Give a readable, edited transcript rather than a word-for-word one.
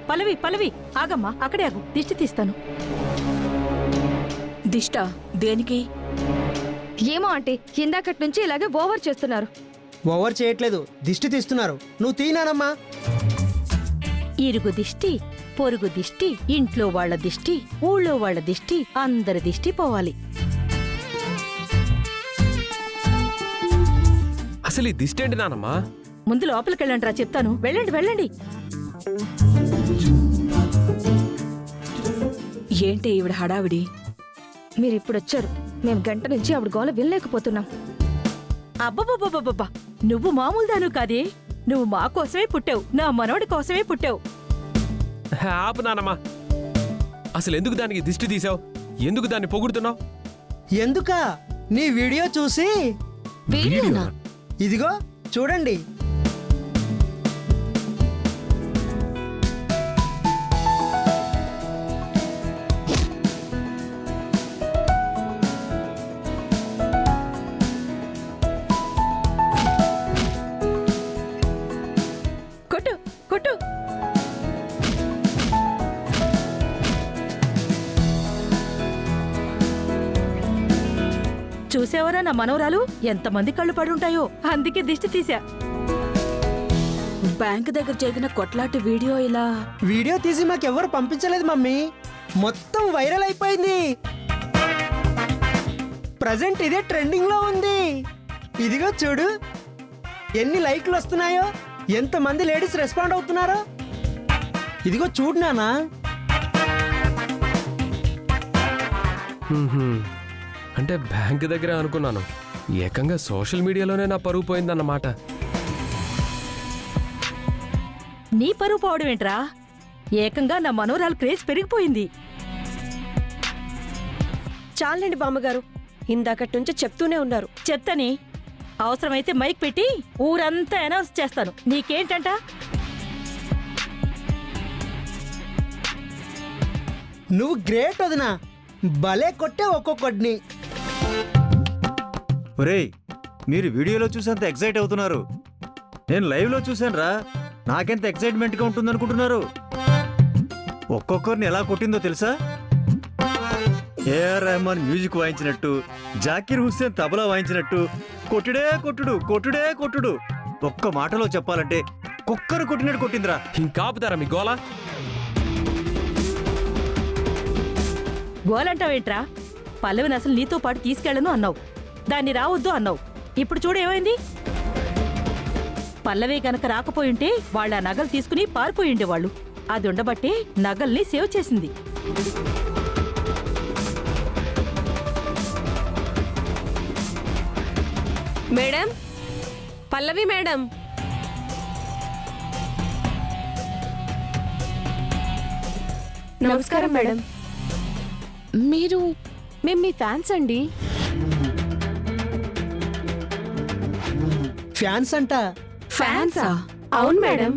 పల్లవి పల్లవి ఆగమ్మా, అక్కడే ఆగు, దిష్టి తీస్తాను. దిష్ట దేనికి? ఏమో ఆంటీ, ఇందాకటి నుంచి ఇలాగే ఓవర్ చేస్తున్నారు. ఓవర్ చేయట్లేదు, దిష్టి తీస్తున్నారు. నువ్వు తీనానమ్మా. ఇరుగు దిష్టి, పొరుగు దిష్టి, ఇంట్లో వాళ్ళ దిష్టి, ఊళ్ళో వాళ్ళ దిష్టి, అందరి దిష్టి పోవాలి. అసలు ఈ దిష్టి ఏంటి నానమ్మా? ముందు లోపలికెళ్ళండి రా, చెప్తాను. వెళ్ళండి వెళ్ళండి. ఏంటి ఈవిడ హడావిడి? మీరిప్పుడొచ్చారు, మేము గంట నుంచి ఆవిడ గోల వినలేకపోతున్నాం. అబ్బబ్బబ్బబ్బబ్బా, నువ్వు మామూలు దాను కాదే. నువ్వు మా కోసమే పుట్టావు, నా మనవడి కోసమే పుట్టావు. ఆపు నానమ్మా. అసలు ఎందుకు దానికి దిష్టి తీసావు? ఎందుకు దాన్ని పొగుడుతున్నావు? ఎందుకా? నీ వీడియో చూసి. వీడియోనా? ఇదిగో చూడండి. కొట్టు కొట్టు. చూసేవరా నా మనవరాలు ఎంతమంది కళ్ళు పడుంటాయో, అందుకే దిష్టి తీసా. బ్యాంక్ దగ్గర జరిగిన కొట్లాట వీడియో ఇలా. వీడియో తీసి మాకెవ్వరు పంపించలేదు మమ్మీ. మొత్తం వైరల్ అయిపోయింది. ప్రజెంట్ ఇదే ట్రెండింగ్ లో ఉంది. ఇదిగో చూడు, ఎన్ని లైక్లు వస్తున్నాయో, ఎంతమంది లేడీస్ రెస్పాండ్ అవుతున్నారో. ఇదిగో చూడు నానా. అంటే బ్యాంక్ దగ్గర అనుకున్నాను, ఏకంగా సోషల్ మీడియాలోనే నా పరువు పోయిందన్నమాట. నీ పరువు పోవడం ఏంట్రా? ఏకంగా నా మనవరాలు క్రేజ్ పెరిగిపోయింది. చాలండి బామ్మగారు, ఇందాకటి నుంచి చెప్తూనే ఉన్నారు. చెప్తని అవసరమైతే మైక్ పెట్టి ఊరంతా అనౌన్స్ చేస్తాను. నీకేంటంట? నువ్వు గ్రేట్ వదినా, భలే కొట్టే ఒక్కొక్కడిని. ఒరేయ్, మీరు వీడియోలో చూసేంత ఎక్సైట్ అవుతున్నారు, నేను లైవ్లో చూశాను రా. నాకెంత ఎక్సైట్మెంట్గా ఉంటుందనుకుంటున్నారు? ఒక్కొక్కరిని ఎలా కొట్టిందో తెలుసా? ఏఆర్ రెహమాన్ మ్యూజిక్ వాయించినట్టు, జాకీర్ హుస్సేన్ తబలా వాయించినట్టు కొట్టుడే కొట్టుడు, కొట్టుడే కొట్టుడు. ఒక్క మాటలో చెప్పాలంటే కుక్కరు కొట్టినట్టు కొట్టిందిరా. ఇంకాపుతారా మీ గోలా? గోలంటావేంట్రా? పల్లవిని అసలు నీతో పాటు తీసుకెళ్లను అన్నావు, దాన్ని రావద్దు అన్నావు. ఇప్పుడు చూడు ఏమైంది. పల్లవి గనక రాకపోయింటే వాళ్ళ నగలు తీసుకుని పారిపోయిండేవాళ్ళు. అది ఉండబట్టే నగల్ని సేవ్ చేసింది. మేడం, పల్లవి మేడం. నమస్కారం మేడం. మీరు? మేము మీ ఫ్యాన్స్ అండి. ఫ్యాన్స్ అంట. ఫ్యాన్సా? అవును మేడం.